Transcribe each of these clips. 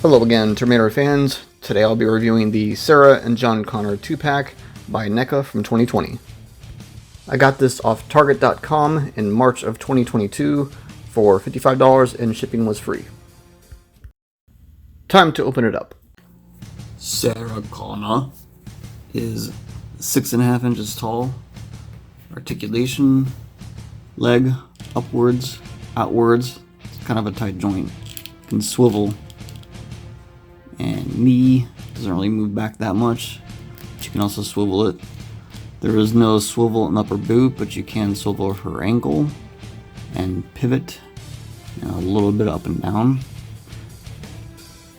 Hello again, Terminator fans. Today I'll be reviewing the Sarah and John Connor 2-pack by Neca from 2020. I got this off Target.com in March of 2022 for $55 and shipping was free. Time to open it up. Sarah Connor is 6.5 inches tall. Articulation, leg, upwards, outwards. It's kind of a tight joint. Can swivel. And knee doesn't really move back that much, but you can also swivel it. There is no swivel in upper boot, but you can swivel her ankle and pivot, and a little bit up and down.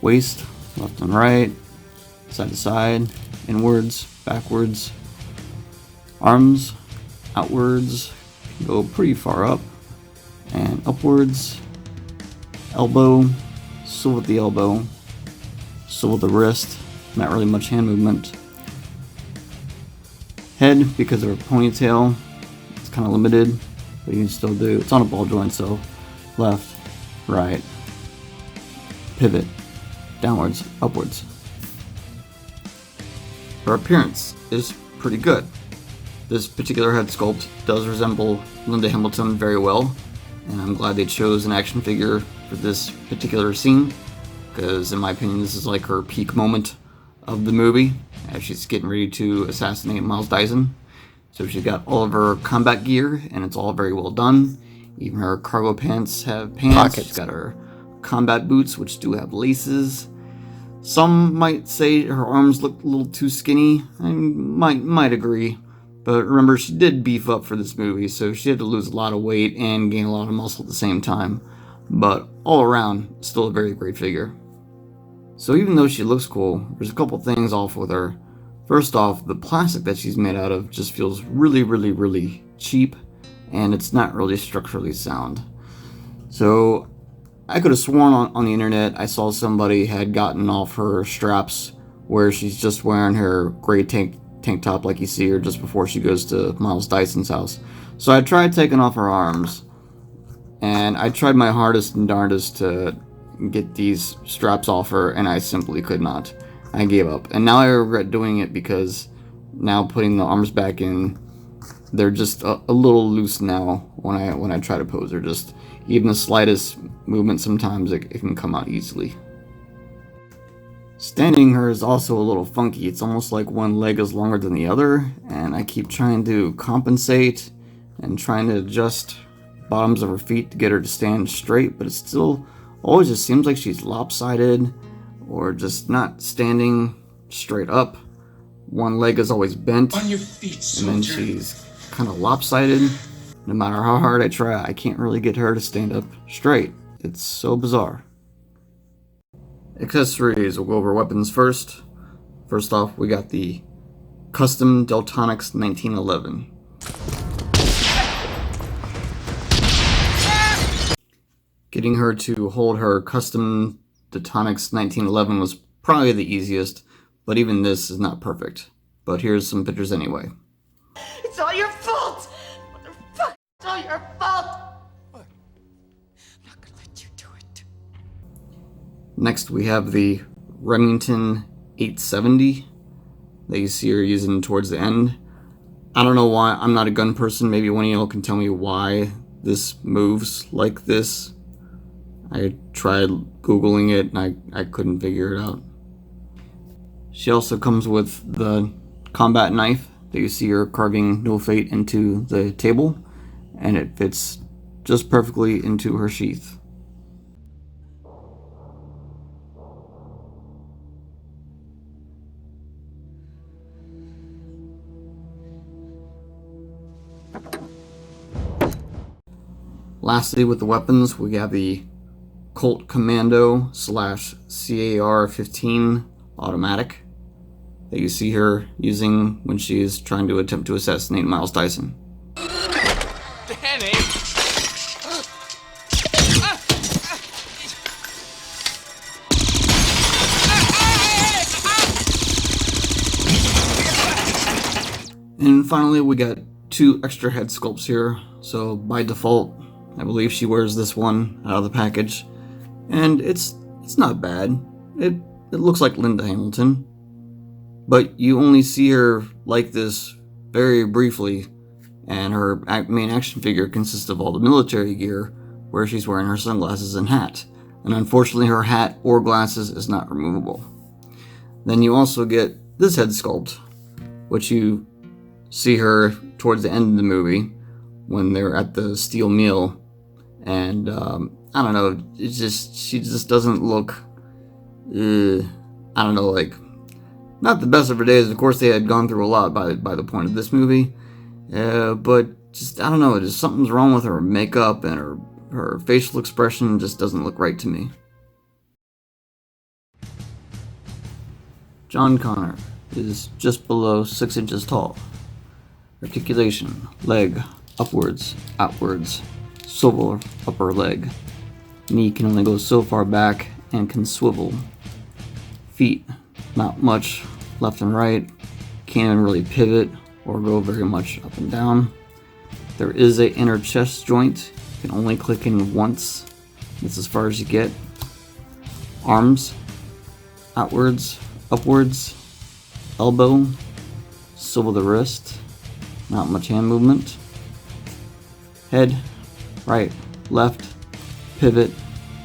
Waist, left and right, side to side, inwards, backwards. Arms, outwards, go pretty far up and upwards. Elbow, swivel the elbow. Swivel the wrist, not really much hand movement. Head, because of her ponytail, it's kind of limited, but you can still do, it's on a ball joint, so left, right, pivot, downwards, upwards. Her appearance is pretty good. This particular head sculpt does resemble Linda Hamilton very well, and I'm glad they chose an action figure for this particular scene. Because in my opinion this is like her peak moment of the movie as she's getting ready to assassinate Miles Dyson. So she's got all of her combat gear and it's all very well done. Even her cargo pants have pants. Pockets. She's got her combat boots which do have laces. Some might say her arms look a little too skinny. I might agree. But remember, she did beef up for this movie, so she had to lose a lot of weight and gain a lot of muscle at the same time. But all around, still a very great figure. So even though she looks cool, there's a couple things off with her. First off, the plastic that she's made out of just feels really cheap, and it's not really structurally sound. So I could have sworn on the internet I saw somebody had gotten off her straps where she's just wearing her gray tank top like you see her just before she goes to Miles Dyson's house. So I tried taking off her arms, and I tried my hardest and darndest to get these straps off her, and I simply could not. I gave up, and now I regret doing it because now putting the arms back in, they're just a little loose now when I try to pose her. Just even the slightest movement, sometimes it can come out easily. Standing her is also a little funky. It's almost like one leg is longer than the other, and I keep trying to compensate and trying to adjust bottoms of her feet to get her to stand straight, but it still always just seems like she's lopsided or just not standing straight up. One leg is always bent, on your feet, soldier. And then she's kind of lopsided. No matter how hard I try, I can't really get her to stand up straight. It's so bizarre. Accessories, we'll go over weapons first. First off, we got the Custom Deltonics 1911. Getting her to hold her Custom Deltonics 1911 was probably the easiest, but even this is not perfect. But here's some pictures anyway. It's all your fault! Motherfucker, it's all your fault! What? I'm not gonna let you do it. Next we have the Remington 870 that you see her using towards the end. I don't know why, I'm not a gun person, maybe one of y'all can tell me why this moves like this. I tried Googling it and I couldn't figure it out. She also comes with the combat knife that you see her carving No Fate into the table, and it fits just perfectly into her sheath. Lastly, with the weapons, we have the Colt Commando / CAR-15 automatic that you see her using when she is trying to attempt to assassinate Miles Dyson. Danny! And finally, we got 2 extra head sculpts here. So by default, I believe she wears this one out of the package, and it's not bad. it looks like Linda Hamilton, but you only see her like this very briefly, and her main action figure consists of all the military gear, where she's wearing her sunglasses and hat, and unfortunately her hat or glasses is not removable. Then you also get this head sculpt, which you see her towards the end of the movie when they're at the steel mill, and I don't know, she just doesn't look, I don't know, like, not the best of her days. Of course, they had gone through a lot by the point of this movie, but just, I don't know, just something's wrong with her makeup, and her facial expression just doesn't look right to me. John Connor is just below 6 inches tall. Articulation, leg, upwards, outwards, swivel upper leg. Knee can only go so far back and can swivel. Feet, not much left and right, can't even really pivot or go very much up and down. There is a inner chest joint, you can only click in once, that's as far as you get. Arms, outwards, upwards, elbow, swivel the wrist, not much hand movement. Head, right, left, pivot,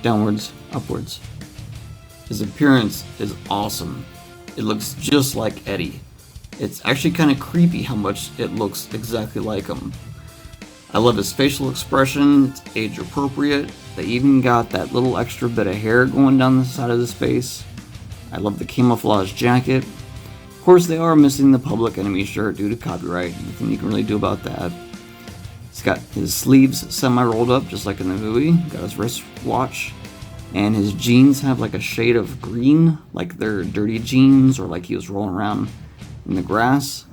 downwards, upwards. His appearance is awesome. It looks just like Eddie. It's actually kind of creepy how much it looks exactly like him. I love his facial expression, it's age appropriate. They even got that little extra bit of hair going down the side of his face. I love the camouflage jacket. Of course, they are missing the Public Enemy shirt due to copyright. Nothing you can really do about that. He's got his sleeves semi-rolled up, just like in the movie. Got his wristwatch. And his jeans have like a shade of green, like they're dirty jeans, or like he was rolling around in the grass.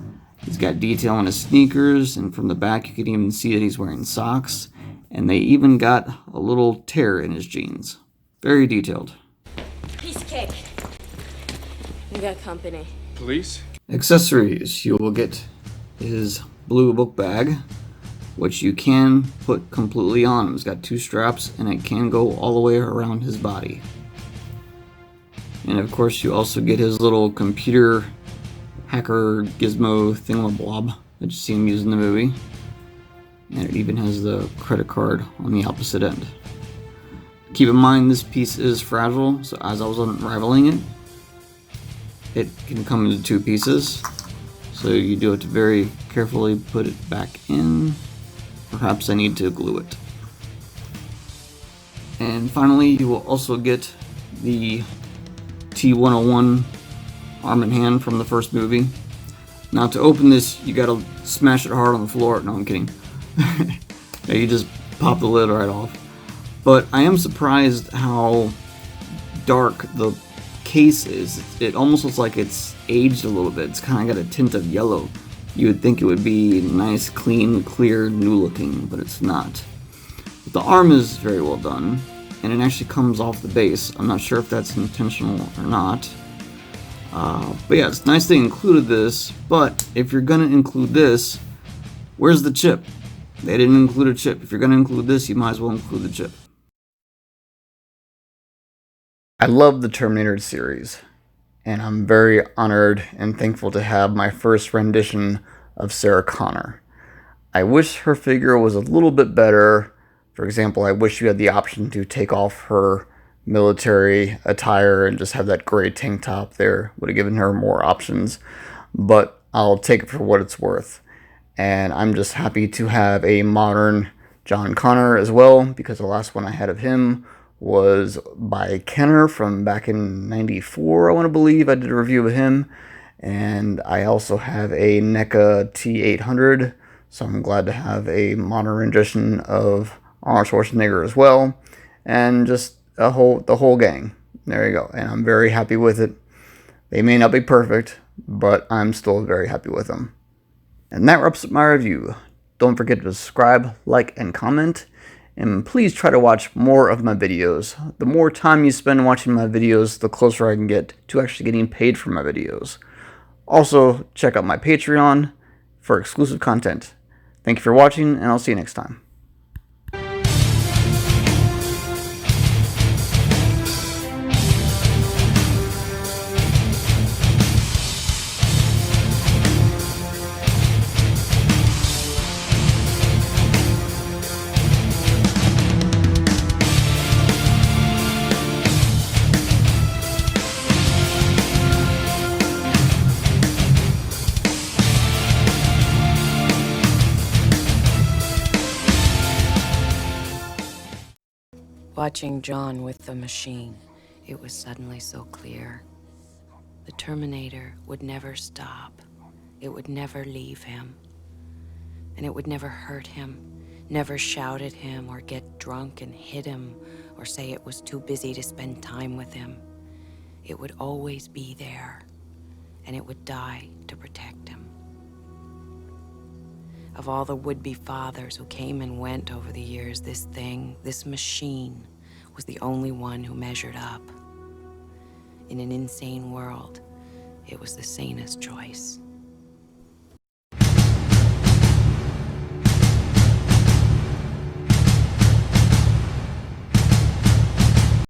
He's got detail on his sneakers, and from the back you can even see that he's wearing socks. And they even got a little tear in his jeans. Very detailed. Piece cake. We got company. Police? Accessories. You will get his blue book bag, which you can put completely on him. It's got 2 straps, and it can go all the way around his body. And of course, you also get his little computer hacker gizmo thingamablob that you see him use in the movie. And it even has the credit card on the opposite end. Keep in mind, this piece is fragile, so as I was unraveling it, it can come into 2 pieces. So you do have to very carefully put it back in. Perhaps I need to glue it. And finally, you will also get the T-101 arm and hand from the first movie. Now to open this, you gotta smash it hard on the floor. No, I'm kidding. Yeah, you just pop the lid right off. But I am surprised how dark the case is. It almost looks like it's aged a little bit. It's kind of got a tint of yellow. You would think it would be nice, clean, clear, new looking, but it's not. But the arm is very well done, and it actually comes off the base. I'm not sure if that's intentional or not. But yeah, it's nice they included this, but if you're gonna include this, where's the chip? They didn't include a chip. If you're gonna include this, you might as well include the chip. I love the Terminator series, and I'm very honored and thankful to have my first rendition of Sarah Connor. I wish her figure was a little bit better. For example, I wish you had the option to take off her military attire and just have that gray tank top there. Would have given her more options, but I'll take it for what it's worth. And I'm just happy to have a modern John Connor as well, because the last one I had of him was by Kenner from back in '94, I want to believe. I did a review of him. And I also have a Neca T800, so I'm glad to have a modern rendition of Arnold Schwarzenegger as well. And just the whole gang. There you go. And I'm very happy with it. They may not be perfect, but I'm still very happy with them. And that wraps up my review. Don't forget to subscribe, like, and comment. And please try to watch more of my videos. The more time you spend watching my videos, the closer I can get to actually getting paid for my videos. Also, check out my Patreon for exclusive content. Thank you for watching, and I'll see you next time. Watching John with the machine, it was suddenly so clear. The Terminator would never stop. It would never leave him. And it would never hurt him, never shout at him or get drunk and hit him or say it was too busy to spend time with him. It would always be there, and it would die to protect him. Of all the would-be fathers who came and went over the years, this thing, this machine, was the only one who measured up. In an insane world, it was the sanest choice.